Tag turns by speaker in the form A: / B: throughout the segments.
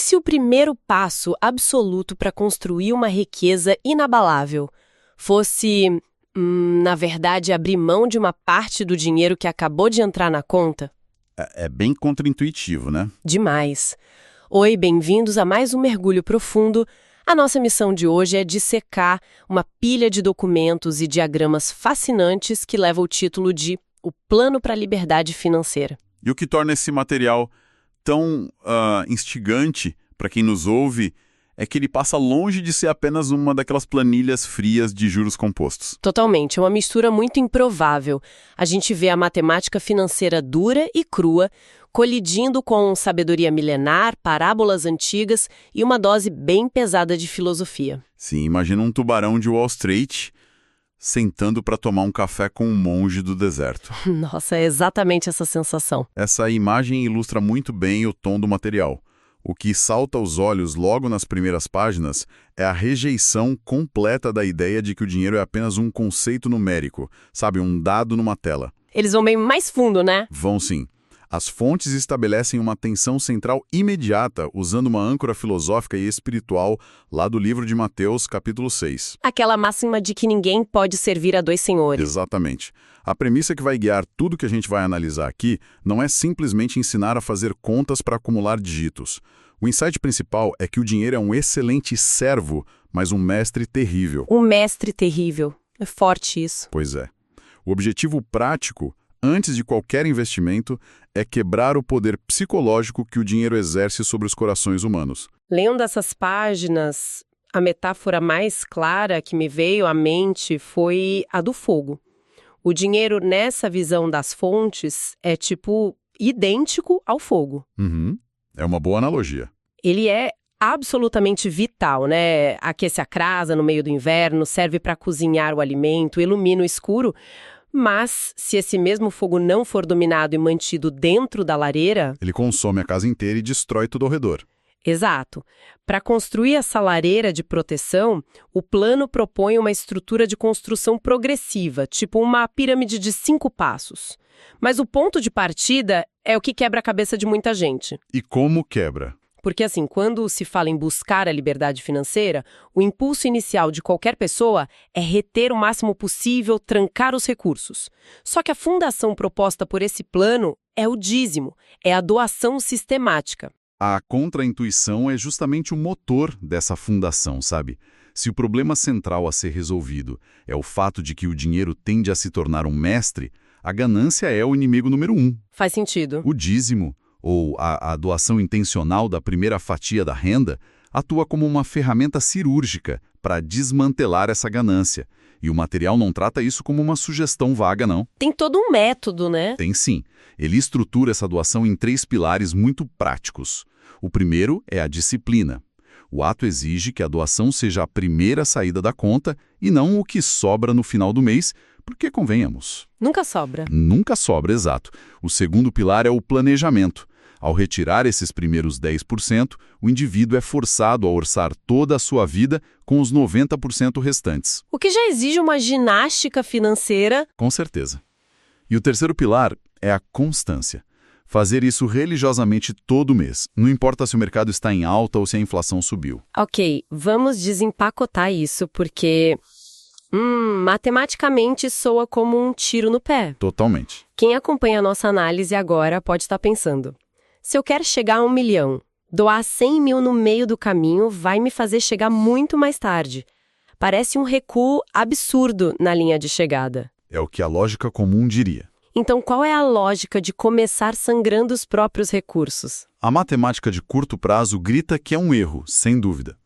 A: se o primeiro passo absoluto para construir uma riqueza inabalável fosse, na verdade, abrir mão de uma parte do dinheiro que acabou de entrar na conta?
B: É bem contraintuitivo, né?
A: Demais. Oi, bem-vindos a mais um mergulho profundo. A nossa missão de hoje é dissecar uma pilha de documentos e diagramas fascinantes que leva o título de O Plano para a Liberdade Financeira.
B: E o que torna esse material tão instigante para quem nos ouve é que ele passa longe de ser apenas uma daquelas planilhas frias de juros compostos.
A: Totalmente, é uma mistura muito improvável. A gente vê a matemática financeira dura e crua, colidindo com sabedoria milenar, parábolas antigas e uma dose bem pesada de filosofia.
B: Sim, imagina um tubarão de Wall Street sentando para tomar um café com um monge do deserto.
A: Nossa, é exatamente essa sensação.
B: Essa imagem ilustra muito bem o tom do material. O que salta aos olhos logo nas primeiras páginas é a rejeição completa da ideia de que o dinheiro é apenas um conceito numérico, sabe, um dado numa tela.
A: Eles vão bem mais fundo, né?
B: Vão sim. As fontes estabelecem uma tensão central imediata usando uma âncora filosófica e espiritual lá do livro de Mateus, capítulo 6.
A: Aquela máxima de que ninguém pode servir a dois senhores.
B: Exatamente. A premissa que vai guiar tudo que a gente vai analisar aqui não é simplesmente ensinar a fazer contas para acumular dígitos. O insight principal é que o dinheiro é um excelente servo, mas um mestre terrível.
A: Um mestre terrível. É forte isso.
B: Pois é. O objetivo prático, antes de qualquer investimento, é quebrar o poder psicológico que o dinheiro exerce sobre os corações humanos.
A: Lendo essas páginas, a metáfora mais clara que me veio à mente foi a do fogo. O dinheiro, nessa visão das fontes, é idêntico ao fogo.
B: É uma boa analogia.
A: Ele é absolutamente vital, né? Aquece a casa no meio do inverno, serve para cozinhar o alimento, ilumina o escuro. Mas, se esse mesmo fogo não for dominado e mantido dentro da lareira...
B: Ele consome a casa inteira e destrói tudo ao redor.
A: Exato. Para construir essa lareira de proteção, o plano propõe uma estrutura de construção progressiva, tipo uma pirâmide de 5 passos. Mas o ponto de partida é o que quebra a cabeça de muita gente.
B: E como quebra?
A: Porque assim, quando se fala em buscar a liberdade financeira, o impulso inicial de qualquer pessoa é reter o máximo possível, trancar os recursos. Só que a fundação proposta por esse plano é o dízimo, é a doação sistemática.
B: A contra-intuição é justamente o motor dessa fundação, sabe? Se o problema central a ser resolvido é o fato de que o dinheiro tende a se tornar um mestre, a ganância é o inimigo número 1.
A: Faz sentido.
B: O dízimo, ou a doação intencional da primeira fatia da renda, atua como uma ferramenta cirúrgica para desmantelar essa ganância. E o material não trata isso como uma sugestão vaga, não.
A: Tem todo um método, né?
B: Tem sim. Ele estrutura essa doação em 3 pilares muito práticos. O primeiro é a disciplina. O ato exige que a doação seja a primeira saída da conta e não o que sobra no final do mês, porque, convenhamos...
A: Nunca sobra.
B: Nunca sobra, exato. O segundo pilar é o planejamento. Ao retirar esses primeiros 10%, o indivíduo é forçado a orçar toda a sua vida com os 90% restantes.
A: O que já exige uma ginástica financeira.
B: Com certeza. E o terceiro pilar é a constância. Fazer isso religiosamente todo mês, não importa se o mercado está em alta ou se a inflação subiu.
A: Ok, vamos desempacotar isso, porque... matematicamente soa como um tiro no pé.
B: Totalmente.
A: Quem acompanha a nossa análise agora pode estar pensando: se eu quero chegar a 1 milhão, doar 100 mil no meio do caminho vai me fazer chegar muito mais tarde. Parece um recuo absurdo na linha de chegada.
B: É o que a lógica comum diria.
A: Então, qual é a lógica de começar sangrando os próprios recursos?
B: A matemática de curto prazo grita que é um erro, sem dúvida.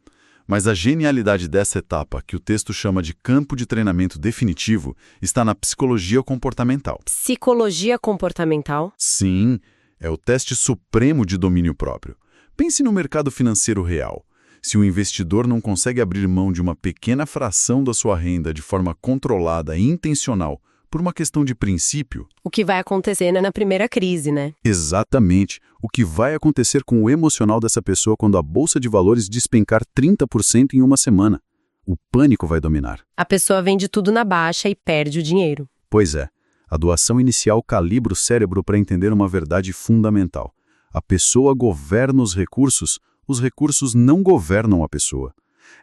B: Mas a genialidade dessa etapa, que o texto chama de campo de treinamento definitivo, está na psicologia comportamental.
A: Psicologia comportamental?
B: Sim, é o teste supremo de domínio próprio. Pense no mercado financeiro real. Se o investidor não consegue abrir mão de uma pequena fração da sua renda de forma controlada e intencional por uma questão de princípio...
A: O que vai acontecer na primeira crise, né?
B: Exatamente. O que vai acontecer com o emocional dessa pessoa quando a bolsa de valores despencar 30% em uma semana? O pânico vai dominar.
A: A pessoa vende tudo na baixa e perde o dinheiro.
B: Pois é. A doação inicial calibra o cérebro para entender uma verdade fundamental. A pessoa governa os recursos, os recursos não governam a pessoa.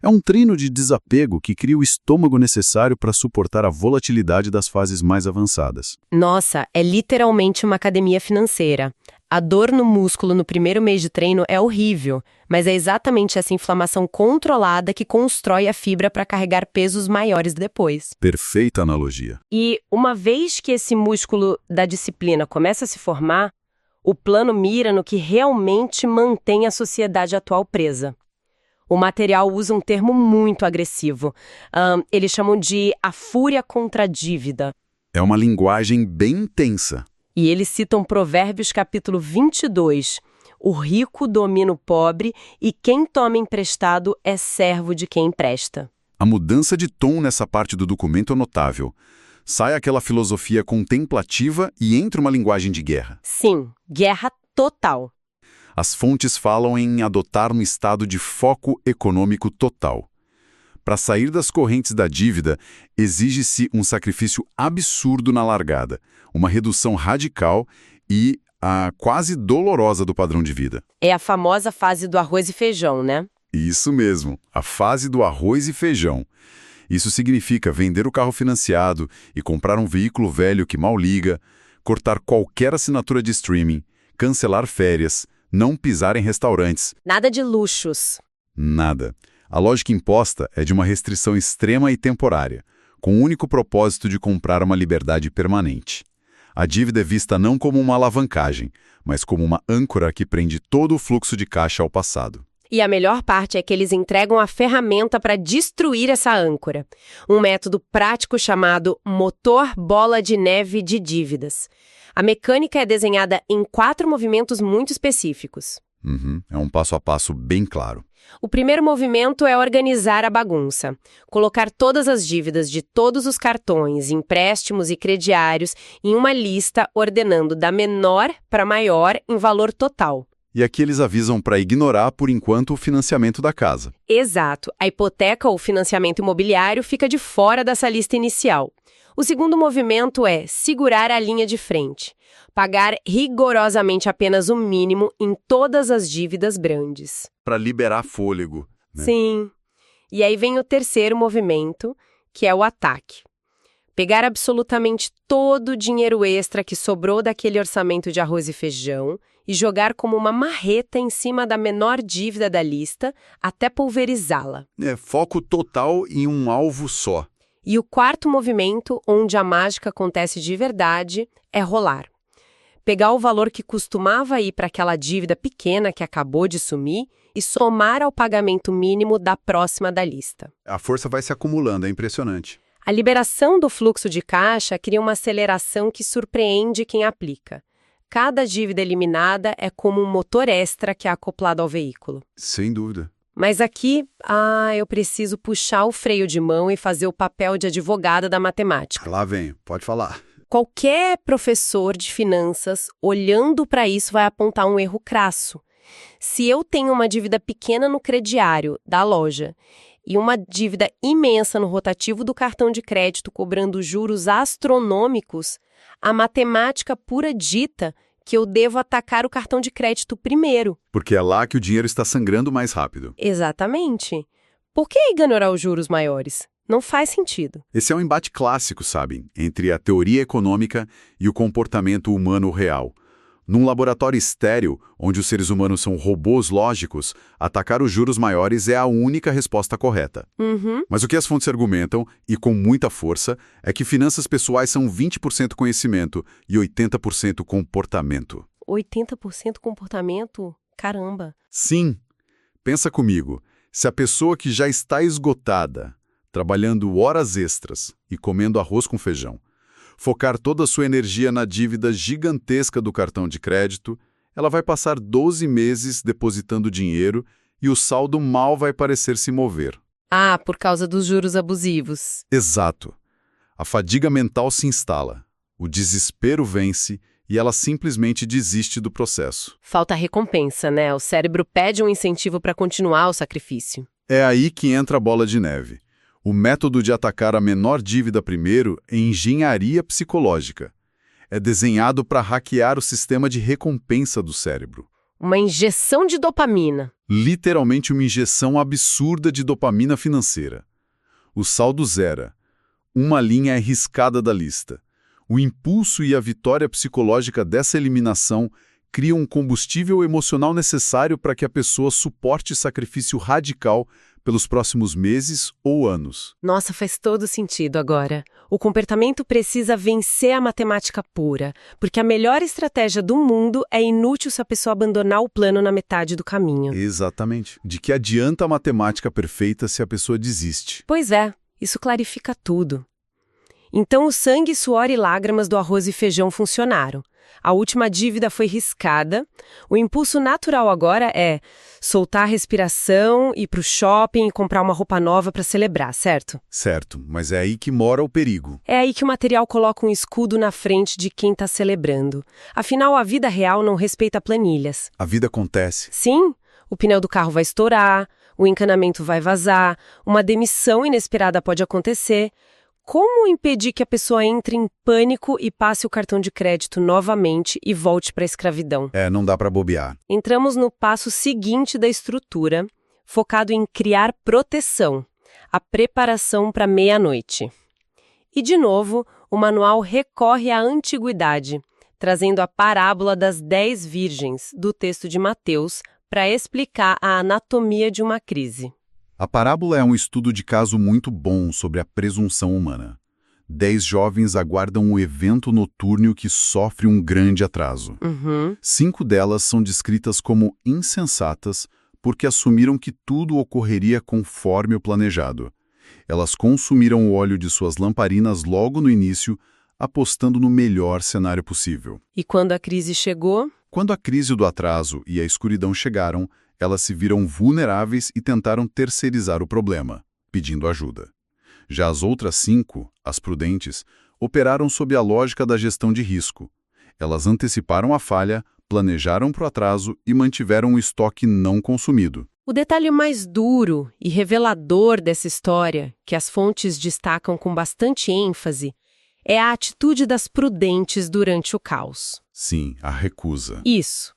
B: É um treino de desapego que cria o estômago necessário para suportar a volatilidade das fases mais avançadas.
A: Nossa, é literalmente uma academia financeira. A dor no músculo no primeiro mês de treino é horrível, mas é exatamente essa inflamação controlada que constrói a fibra para carregar pesos maiores depois.
B: Perfeita analogia.
A: E uma vez que esse músculo da disciplina começa a se formar, o plano mira no que realmente mantém a sociedade atual presa. O material usa um termo muito agressivo. Eles chamam de a fúria contra a dívida.
B: É uma linguagem bem intensa.
A: E eles citam Provérbios capítulo 22. O rico domina o pobre e quem toma emprestado é servo de quem empresta.
B: A mudança de tom nessa parte do documento é notável. Sai aquela filosofia contemplativa e entra uma linguagem de guerra.
A: Sim, guerra total.
B: As fontes falam em adotar um estado de foco econômico total. Para sair das correntes da dívida, exige-se um sacrifício absurdo na largada, uma redução radical e quase dolorosa do padrão de vida.
A: É a famosa fase do arroz e feijão, né?
B: Isso mesmo, a fase do arroz e feijão. Isso significa vender o carro financiado e comprar um veículo velho que mal liga, cortar qualquer assinatura de streaming, cancelar férias, não pisar em restaurantes.
A: Nada de luxos.
B: Nada. A lógica imposta é de uma restrição extrema e temporária, com o único propósito de comprar uma liberdade permanente. A dívida é vista não como uma alavancagem, mas como uma âncora que prende todo o fluxo de caixa ao passado.
A: E a melhor parte é que eles entregam a ferramenta para destruir essa âncora. Um método prático chamado motor bola de neve de dívidas. A mecânica é desenhada em 4 movimentos muito específicos.
B: É um passo a passo bem claro.
A: O primeiro movimento é organizar a bagunça. Colocar todas as dívidas de todos os cartões, empréstimos e crediários em uma lista ordenando da menor para maior em valor total.
B: E aqui eles avisam para ignorar, por enquanto, o financiamento da casa.
A: Exato. A hipoteca ou financiamento imobiliário fica de fora dessa lista inicial. O segundo movimento é segurar a linha de frente. Pagar rigorosamente apenas o mínimo em todas as dívidas grandes.
B: Para liberar fôlego, né?
A: Sim. E aí vem o terceiro movimento, que é o ataque. Pegar absolutamente todo o dinheiro extra que sobrou daquele orçamento de arroz e feijão e jogar como uma marreta em cima da menor dívida da lista até pulverizá-la.
B: Foco total em um alvo só.
A: E o quarto movimento, onde a mágica acontece de verdade, é rolar. Pegar o valor que costumava ir para aquela dívida pequena que acabou de sumir e somar ao pagamento mínimo da próxima da lista.
B: A força vai se acumulando, é impressionante.
A: A liberação do fluxo de caixa cria uma aceleração que surpreende quem aplica. Cada dívida eliminada é como um motor extra que é acoplado ao veículo.
B: Sem dúvida.
A: Mas aqui, eu preciso puxar o freio de mão e fazer o papel de advogada da matemática.
B: Lá vem, pode falar.
A: Qualquer professor de finanças, olhando para isso, vai apontar um erro crasso. Se eu tenho uma dívida pequena no crediário da loja e uma dívida imensa no rotativo do cartão de crédito cobrando juros astronômicos, a matemática pura dita que eu devo atacar o cartão de crédito primeiro.
B: Porque é lá que o dinheiro está sangrando mais rápido.
A: Exatamente. Por que ignorar os juros maiores? Não faz sentido.
B: Esse é um embate clássico, sabem, entre a teoria econômica e o comportamento humano real. Num laboratório estéril, onde os seres humanos são robôs lógicos, atacar os juros maiores é a única resposta correta. Mas o que as fontes argumentam, e com muita força, é que finanças pessoais são 20% conhecimento e 80% comportamento.
A: 80% comportamento? Caramba!
B: Sim. Pensa comigo, se a pessoa que já está esgotada, trabalhando horas extras e comendo arroz com feijão, focar toda a sua energia na dívida gigantesca do cartão de crédito, ela vai passar 12 meses depositando dinheiro e o saldo mal vai parecer se mover.
A: Por causa dos juros abusivos.
B: Exato. A fadiga mental se instala, o desespero vence e ela simplesmente desiste do processo.
A: Falta recompensa, né? O cérebro pede um incentivo para continuar o sacrifício.
B: É aí que entra a bola de neve. O método de atacar a menor dívida primeiro é engenharia psicológica. É desenhado para hackear o sistema de recompensa do cérebro.
A: Uma injeção de dopamina.
B: Literalmente uma injeção absurda de dopamina financeira. O saldo zera. Uma linha é riscada da lista. O impulso e a vitória psicológica dessa eliminação criam um combustível emocional necessário para que a pessoa suporte sacrifício radical pelos próximos meses ou anos.
A: Nossa, faz todo sentido agora. O comportamento precisa vencer a matemática pura, porque a melhor estratégia do mundo é inútil se a pessoa abandonar o plano na metade do caminho.
B: Exatamente. De que adianta a matemática perfeita se a pessoa desiste?
A: Pois é, isso clarifica tudo. Então o sangue, suor e lágrimas do arroz e feijão funcionaram. A última dívida foi riscada. O impulso natural agora é soltar a respiração, ir para o shopping e comprar uma roupa nova para celebrar, certo?
B: Certo, mas é aí que mora o perigo.
A: É aí que o material coloca um escudo na frente de quem está celebrando. Afinal, a vida real não respeita planilhas.
B: A vida acontece.
A: Sim, o pneu do carro vai estourar, o encanamento vai vazar, uma demissão inesperada pode acontecer. Como impedir que a pessoa entre em pânico e passe o cartão de crédito novamente e volte para a escravidão?
B: Não dá para bobear.
A: Entramos no passo seguinte da estrutura, focado em criar proteção, a preparação para meia-noite. E, de novo, o manual recorre à antiguidade, trazendo a parábola das 10 virgens, do texto de Mateus, para explicar a anatomia de uma crise.
B: A parábola é um estudo de caso muito bom sobre a presunção humana. 10 jovens aguardam um evento noturno que sofre um grande atraso. 5 delas são descritas como insensatas porque assumiram que tudo ocorreria conforme o planejado. Elas consumiram o óleo de suas lamparinas logo no início, apostando no melhor cenário possível.
A: E quando a crise chegou?
B: Quando a crise do atraso e a escuridão chegaram, elas se viram vulneráveis e tentaram terceirizar o problema, pedindo ajuda. Já as outras 5, as prudentes, operaram sob a lógica da gestão de risco. Elas anteciparam a falha, planejaram para o atraso e mantiveram o estoque não consumido.
A: O detalhe mais duro e revelador dessa história, que as fontes destacam com bastante ênfase, é a atitude das prudentes durante o caos.
B: Sim, a recusa.
A: Isso.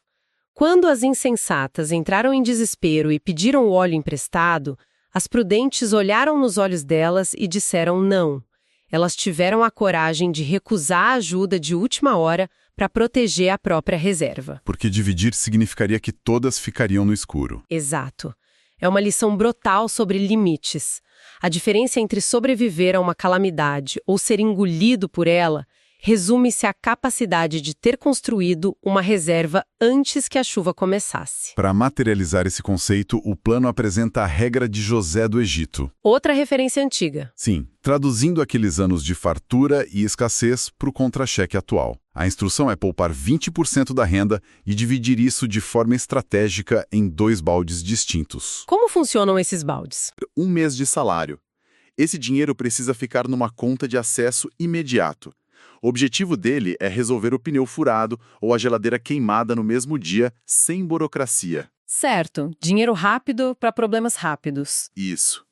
A: Quando as insensatas entraram em desespero e pediram o óleo emprestado, as prudentes olharam nos olhos delas e disseram não. Elas tiveram a coragem de recusar a ajuda de última hora para proteger a própria reserva.
B: Porque dividir significaria que todas ficariam no escuro.
A: Exato. É uma lição brutal sobre limites. A diferença entre sobreviver a uma calamidade ou ser engolido por ela resume-se à capacidade de ter construído uma reserva antes que a chuva começasse.
B: Para materializar esse conceito, o plano apresenta a regra de José do Egito.
A: Outra referência antiga.
B: Sim, traduzindo aqueles anos de fartura e escassez para o contra-cheque atual. A instrução é poupar 20% da renda e dividir isso de forma estratégica em 2 baldes distintos.
A: Como funcionam esses baldes?
C: 1 mês de salário. Esse dinheiro precisa ficar numa conta de acesso imediato. O objetivo dele é resolver o pneu furado ou a geladeira queimada no mesmo dia, sem burocracia.
A: Certo, dinheiro rápido para problemas rápidos.
C: Isso.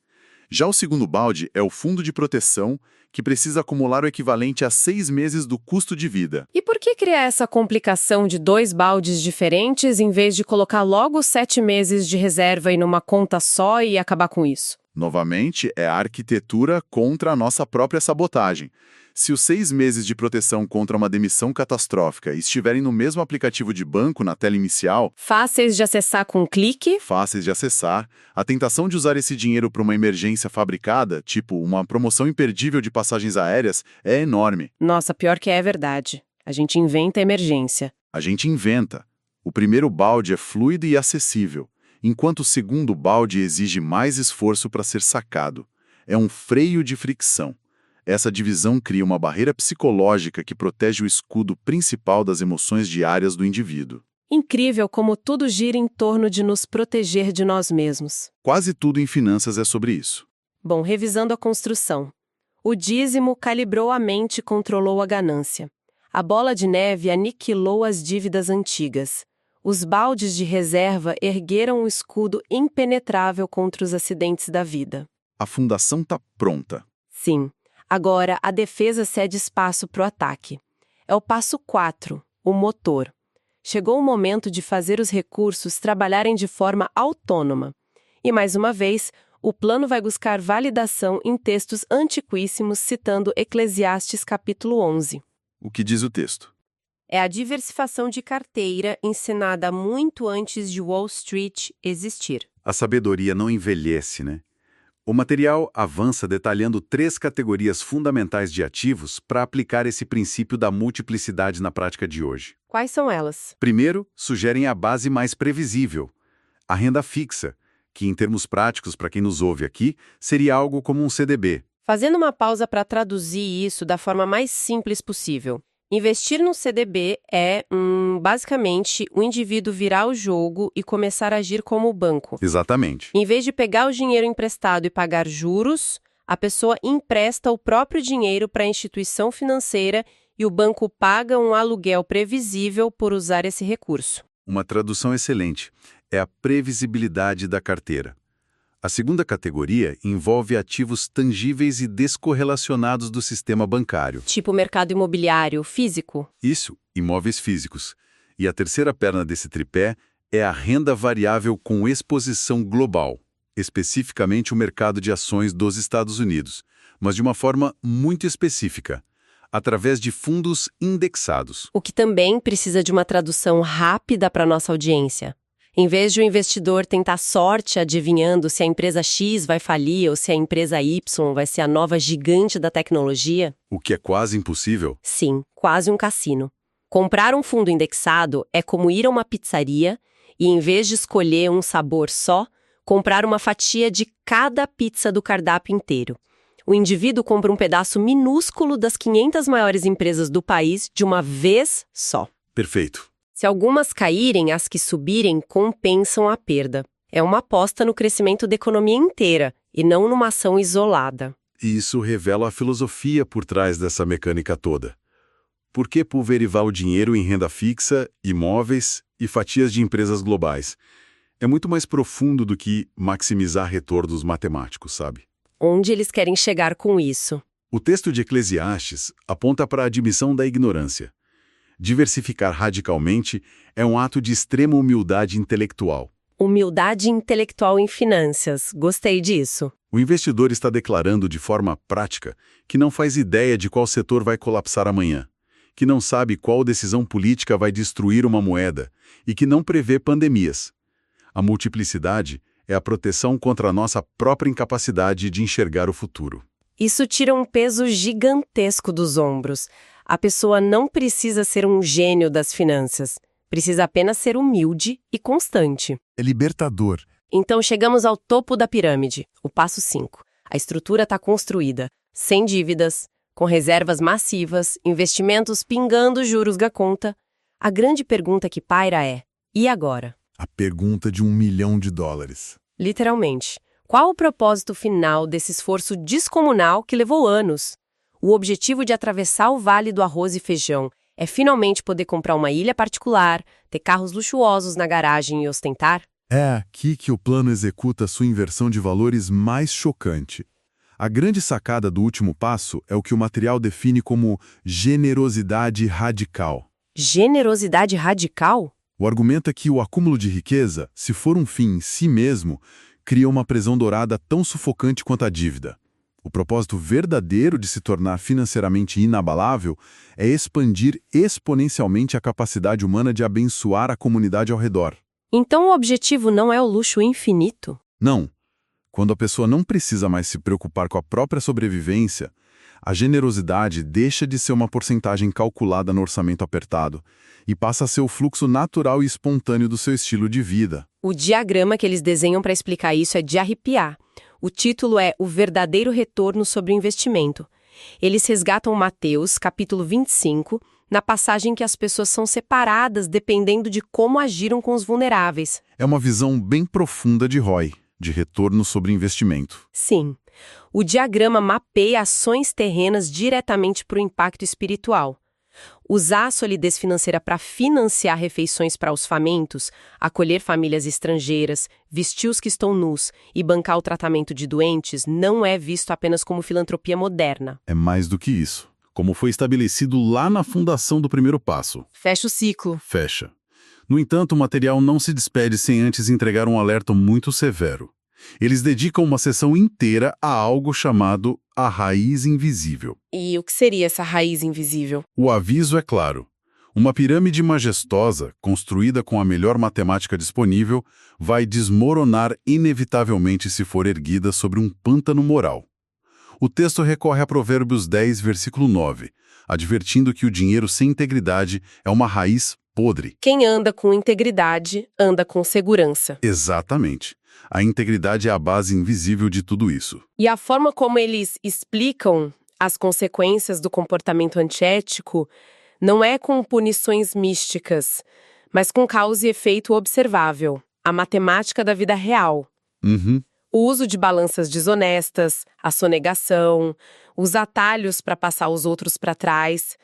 C: Já o segundo balde é o fundo de proteção, que precisa acumular o equivalente a 6 meses do custo de vida.
A: E por que criar essa complicação de 2 baldes diferentes em vez de colocar logo 7 meses de reserva em numa conta só e acabar com isso?
C: Novamente, é a arquitetura contra a nossa própria sabotagem. Se os 6 meses de proteção contra uma demissão catastrófica estiverem no mesmo aplicativo de banco na tela inicial,
A: Fáceis de acessar com um clique?
C: fáceis de acessar, a tentação de usar esse dinheiro para uma emergência fabricada, tipo uma promoção imperdível de passagens aéreas, é enorme.
A: Nossa, pior que é verdade. A gente inventa emergência.
C: A gente inventa. O primeiro balde é fluido e acessível, enquanto o segundo balde exige mais esforço para ser sacado. É um freio de fricção. Essa divisão cria uma barreira psicológica que protege o escudo principal das emoções diárias do indivíduo.
A: Incrível como tudo gira em torno de nos proteger de nós mesmos.
C: Quase tudo em finanças é sobre isso.
A: Bom, revisando a construção. O dízimo calibrou a mente e controlou a ganância. A bola de neve aniquilou as dívidas antigas. Os baldes de reserva ergueram um escudo impenetrável contra os acidentes da vida.
C: A fundação está pronta.
A: Sim. Agora, a defesa cede espaço para o ataque. É o passo 4, o motor. chegou o momento de fazer os recursos trabalharem de forma autônoma. E, mais uma vez, o plano vai buscar validação em textos antiquíssimos citando Eclesiastes capítulo 11.
C: O que diz o texto?
A: É a diversificação de carteira ensinada muito antes de Wall Street existir.
B: A sabedoria não envelhece, né? O material avança detalhando 3 categorias fundamentais de ativos para aplicar esse princípio da multiplicidade na prática de hoje.
A: Quais são elas?
B: Primeiro, sugerem a base mais previsível, a renda fixa, que em termos práticos, para quem nos ouve aqui, seria algo como um CDB.
A: Fazendo uma pausa para traduzir isso da forma mais simples possível. Investir no CDB é, basicamente, o indivíduo virar o jogo e começar a agir como o banco.
B: Exatamente.
A: Em vez de pegar o dinheiro emprestado e pagar juros, a pessoa empresta o próprio dinheiro para a instituição financeira e o banco paga um aluguel previsível por usar esse recurso.
B: Uma tradução excelente é a previsibilidade da carteira. A segunda categoria envolve ativos tangíveis e descorrelacionados do sistema bancário.
A: Tipo mercado imobiliário físico?
B: Isso, imóveis físicos. E a terceira perna desse tripé é a renda variável com exposição global, especificamente o mercado de ações dos Estados Unidos, mas de uma forma muito específica, através de fundos indexados.
A: O que também precisa de uma tradução rápida para nossa audiência. Em vez de o investidor tentar sorte adivinhando se a empresa X vai falir ou se a empresa Y vai ser a nova gigante da tecnologia...
B: O que é quase impossível.
A: Sim, quase um cassino. Comprar um fundo indexado é como ir a uma pizzaria e, em vez de escolher um sabor só, comprar uma fatia de cada pizza do cardápio inteiro. O indivíduo compra um pedaço minúsculo das 500 maiores empresas do país de uma vez só.
B: Perfeito.
A: Se algumas caírem, as que subirem compensam a perda. É uma aposta no crescimento da economia inteira, e não numa ação isolada.
B: E isso revela a filosofia por trás dessa mecânica toda. Por que pulverivar o dinheiro em renda fixa, imóveis e fatias de empresas globais? É muito mais profundo do que maximizar retornos matemáticos, sabe?
A: Onde eles querem chegar com isso?
B: O texto de Eclesiastes aponta para a admissão da ignorância. Diversificar radicalmente é um ato de extrema humildade intelectual.
A: Humildade intelectual em finanças. Gostei disso.
B: O investidor está declarando de forma prática que não faz ideia de qual setor vai colapsar amanhã, que não sabe qual decisão política vai destruir uma moeda e que não prevê pandemias. A multiplicidade é a proteção contra a nossa própria incapacidade de enxergar o futuro.
A: Isso tira um peso gigantesco dos ombros. A pessoa não precisa ser um gênio das finanças. Precisa apenas ser humilde e constante.
B: É libertador.
A: Então chegamos ao topo da pirâmide, o passo 5. A estrutura está construída, sem dívidas, com reservas massivas, investimentos pingando juros da conta. A grande pergunta que paira é: e agora?
B: A pergunta de $1 milhão.
A: Literalmente. Qual o propósito final desse esforço descomunal que levou anos? O objetivo de atravessar o Vale do Arroz e Feijão é finalmente poder comprar uma ilha particular, ter carros luxuosos na garagem e ostentar?
B: É aqui que o plano executa sua inversão de valores mais chocante. A grande sacada do último passo é o que o material define como generosidade radical.
A: Generosidade radical?
B: O argumento é que o acúmulo de riqueza, se for um fim em si mesmo, cria uma prisão dourada tão sufocante quanto a dívida. O propósito verdadeiro de se tornar financeiramente inabalável é expandir exponencialmente a capacidade humana de abençoar a comunidade ao redor.
A: Então o objetivo não é o luxo infinito?
B: Não. Quando a pessoa não precisa mais se preocupar com a própria sobrevivência, a generosidade deixa de ser uma porcentagem calculada no orçamento apertado e passa a ser o fluxo natural e espontâneo do seu estilo de vida.
A: O diagrama que eles desenham para explicar isso é de arrepiar. O título é O Verdadeiro Retorno sobre o Investimento. Eles resgatam Mateus, capítulo 25, na passagem que as pessoas são separadas dependendo de como agiram com os vulneráveis.
B: É uma visão bem profunda de ROI, de retorno sobre investimento.
A: Sim. O diagrama mapeia ações terrenas diretamente para o impacto espiritual. Usar a solidez financeira para financiar refeições para os famintos, acolher famílias estrangeiras, vestir os que estão nus e bancar o tratamento de doentes não é visto apenas como filantropia moderna.
B: É mais do que isso. Como foi estabelecido lá na fundação do primeiro passo.
A: Fecha o ciclo.
B: Fecha. No entanto, o material não se despede sem antes entregar um alerta muito severo. Eles dedicam uma sessão inteira a algo chamado a raiz invisível.
A: E o que seria essa raiz invisível?
B: O aviso é claro. Uma pirâmide majestosa, construída com a melhor matemática disponível, vai desmoronar inevitavelmente se for erguida sobre um pântano moral. O texto recorre a Provérbios 10, versículo 9, advertindo que o dinheiro sem integridade é uma raiz podre.
A: Quem anda com integridade, anda com segurança.
B: Exatamente. A integridade é a base invisível de tudo isso.
A: E a forma como eles explicam as consequências do comportamento antiético não é com punições místicas, mas com causa e efeito observável, a matemática da vida real.
B: Uhum.
A: O uso de balanças desonestas, a sonegação, os atalhos para passar os outros para trás.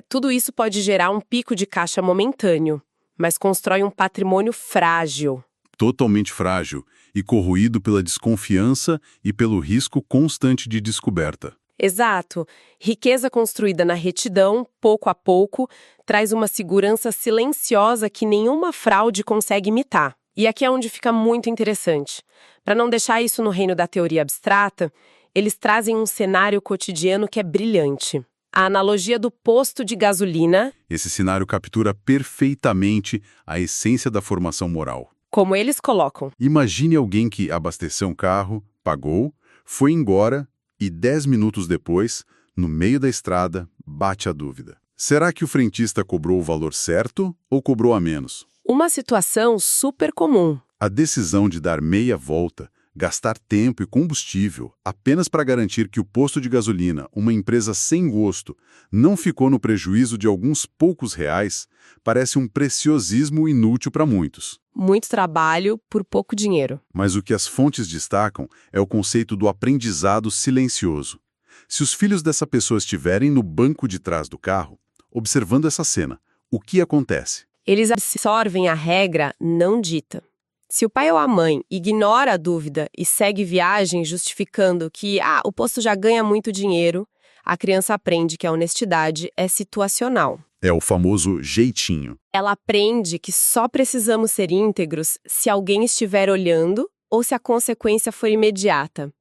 A: Tudo isso pode gerar um pico de caixa momentâneo, mas constrói um patrimônio frágil.
B: Totalmente frágil e corroído pela desconfiança e pelo risco constante de descoberta.
A: Exato. Riqueza construída na retidão, pouco a pouco, traz uma segurança silenciosa que nenhuma fraude consegue imitar. E aqui é onde fica muito interessante. Para não deixar isso no reino da teoria abstrata, eles trazem um cenário cotidiano que é brilhante. A analogia do posto de gasolina.
B: Esse cenário captura perfeitamente a essência da formação moral.
A: Como eles colocam.
B: Imagine alguém que abasteceu um carro, pagou, foi embora e 10 minutos depois, no meio da estrada, bate a dúvida. Será que o frentista cobrou o valor certo ou cobrou a menos?
A: Uma situação super comum.
B: A decisão de dar meia volta, gastar tempo e combustível apenas para garantir que o posto de gasolina, uma empresa sem gosto, não ficou no prejuízo de alguns poucos reais, parece um preciosismo inútil para muitos.
A: Muito trabalho por pouco dinheiro.
B: Mas o que as fontes destacam é o conceito do aprendizado silencioso. Se os filhos dessa pessoa estiverem no banco de trás do carro, observando essa cena, o que acontece?
A: Eles absorvem a regra não dita. Se o pai ou a mãe ignora a dúvida e segue viagem justificando que o posto já ganha muito dinheiro, a criança aprende que a honestidade é situacional.
B: É o famoso jeitinho.
A: Ela aprende que só precisamos ser íntegros se alguém estiver olhando ou se a consequência for imediata.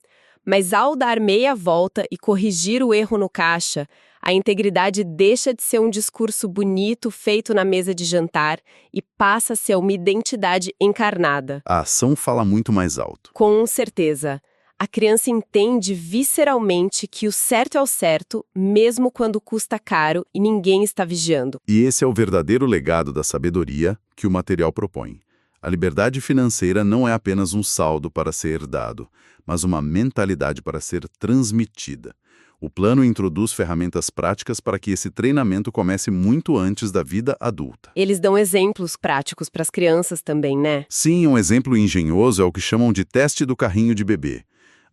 A: Mas ao dar meia volta e corrigir o erro no caixa, a integridade deixa de ser um discurso bonito feito na mesa de jantar e passa a ser uma identidade encarnada.
B: A ação fala muito mais alto.
A: Com certeza. A criança entende visceralmente que o certo é o certo, mesmo quando custa caro e ninguém está vigiando.
B: E esse é o verdadeiro legado da sabedoria que o material propõe. A liberdade financeira não é apenas um saldo para ser herdado, mas uma mentalidade para ser transmitida. O plano introduz ferramentas práticas para que esse treinamento comece muito antes da vida adulta.
A: Eles dão exemplos práticos para as crianças também, né?
B: Sim, um exemplo engenhoso é o que chamam de teste do carrinho de bebê.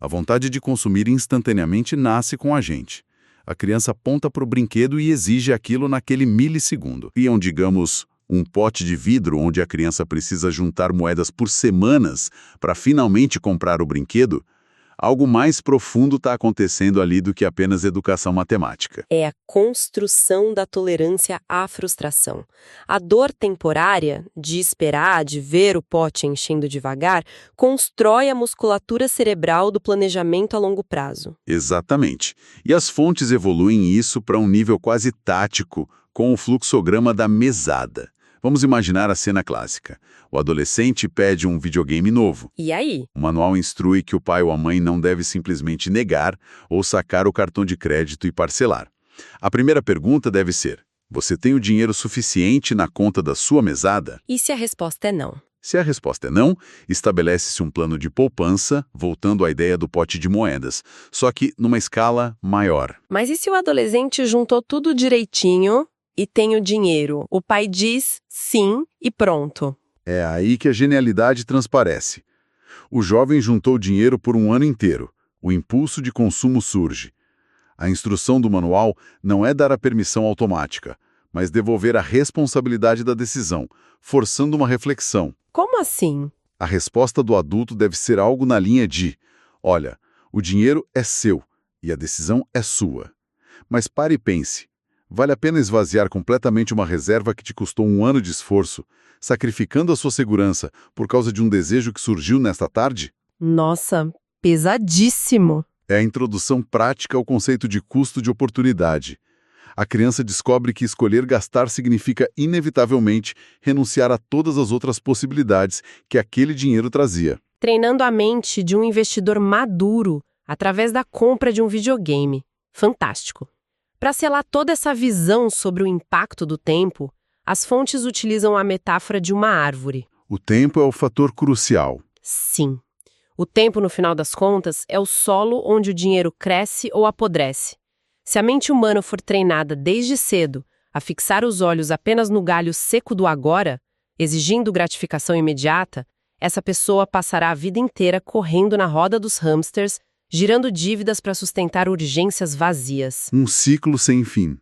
B: A vontade de consumir instantaneamente nasce com a gente. A criança aponta para o brinquedo e exige aquilo naquele milissegundo. Criam, digamos, um pote de vidro onde a criança precisa juntar moedas por semanas para finalmente comprar o brinquedo. Algo mais profundo está acontecendo ali do que apenas educação matemática.
A: É a construção da tolerância à frustração. A dor temporária, de esperar, de ver o pote enchendo devagar, constrói a musculatura cerebral do planejamento a longo prazo.
B: Exatamente. E as fontes evoluem isso para um nível quase tático, com o fluxograma da mesada. Vamos imaginar a cena clássica. O adolescente pede um videogame novo.
A: E aí?
B: O manual instrui que o pai ou a mãe não deve simplesmente negar ou sacar o cartão de crédito e parcelar. A primeira pergunta deve ser: você tem o dinheiro suficiente na conta da sua mesada?
A: E se a resposta é não?
B: Se a resposta é não, estabelece-se um plano de poupança, voltando à ideia do pote de moedas, só que numa escala maior.
A: Mas e se o adolescente juntou tudo direitinho e tem o dinheiro? O pai diz sim e pronto.
B: É aí que a genialidade transparece. O jovem juntou dinheiro por um ano inteiro. O impulso de consumo surge. A instrução do manual não é dar a permissão automática, mas devolver a responsabilidade da decisão, forçando uma reflexão.
A: Como assim?
B: A resposta do adulto deve ser algo na linha de: olha, o dinheiro é seu e a decisão é sua. Mas pare e pense. Vale a pena esvaziar completamente uma reserva que te custou um ano de esforço, sacrificando a sua segurança por causa de um desejo que surgiu nesta tarde?
A: Nossa, pesadíssimo.
B: É a introdução prática ao conceito de custo de oportunidade. A criança descobre que escolher gastar significa, inevitavelmente, renunciar a todas as outras possibilidades que aquele dinheiro trazia.
A: Treinando a mente de um investidor maduro através da compra de um videogame. Fantástico. Para selar toda essa visão sobre o impacto do tempo, as fontes utilizam a metáfora de uma árvore.
B: O tempo é o fator crucial.
A: Sim. O tempo, no final das contas, é o solo onde o dinheiro cresce ou apodrece. Se a mente humana for treinada desde cedo a fixar os olhos apenas no galho seco do agora, exigindo gratificação imediata, essa pessoa passará a vida inteira correndo na roda dos hamsters, girando dívidas para sustentar urgências vazias.
B: Um ciclo sem fim.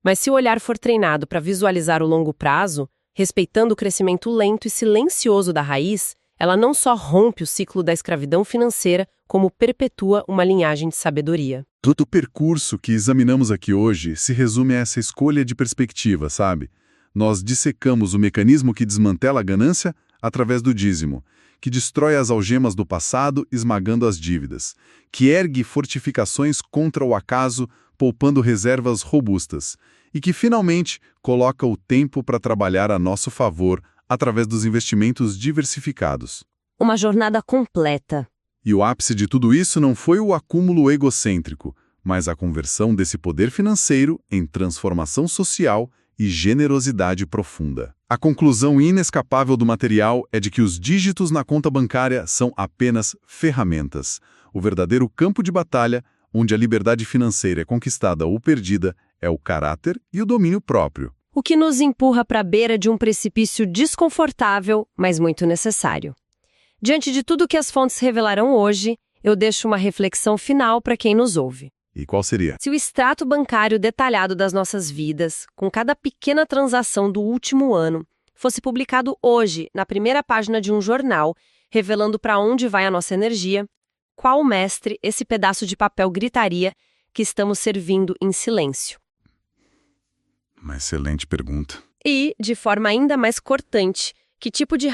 A: Mas se o olhar for treinado para visualizar o longo prazo, respeitando o crescimento lento e silencioso da raiz, ela não só rompe o ciclo da escravidão financeira, como perpetua uma linhagem de sabedoria.
B: Todo o percurso que examinamos aqui hoje se resume a essa escolha de perspectiva, sabe? Nós dissecamos o mecanismo que desmantela a ganância através do dízimo, que destrói as algemas do passado esmagando as dívidas, que ergue fortificações contra o acaso, poupando reservas robustas, e que finalmente coloca o tempo para trabalhar a nosso favor através dos investimentos diversificados.
A: Uma jornada completa.
B: E o ápice de tudo isso não foi o acúmulo egocêntrico, mas a conversão desse poder financeiro em transformação social e generosidade profunda. A conclusão inescapável do material é de que os dígitos na conta bancária são apenas ferramentas. O verdadeiro campo de batalha, onde a liberdade financeira é conquistada ou perdida, é o caráter e o domínio próprio.
A: O que nos empurra para a beira de um precipício desconfortável, mas muito necessário. Diante de tudo que as fontes revelarão hoje, eu deixo uma reflexão final para quem nos ouve.
B: E qual seria?
A: Se o extrato bancário detalhado das nossas vidas, com cada pequena transação do último ano, fosse publicado hoje na primeira página de um jornal, revelando para onde vai a nossa energia, qual mestre esse pedaço de papel gritaria que estamos servindo em silêncio?
B: Uma excelente pergunta.
A: E, de forma ainda mais cortante, que tipo de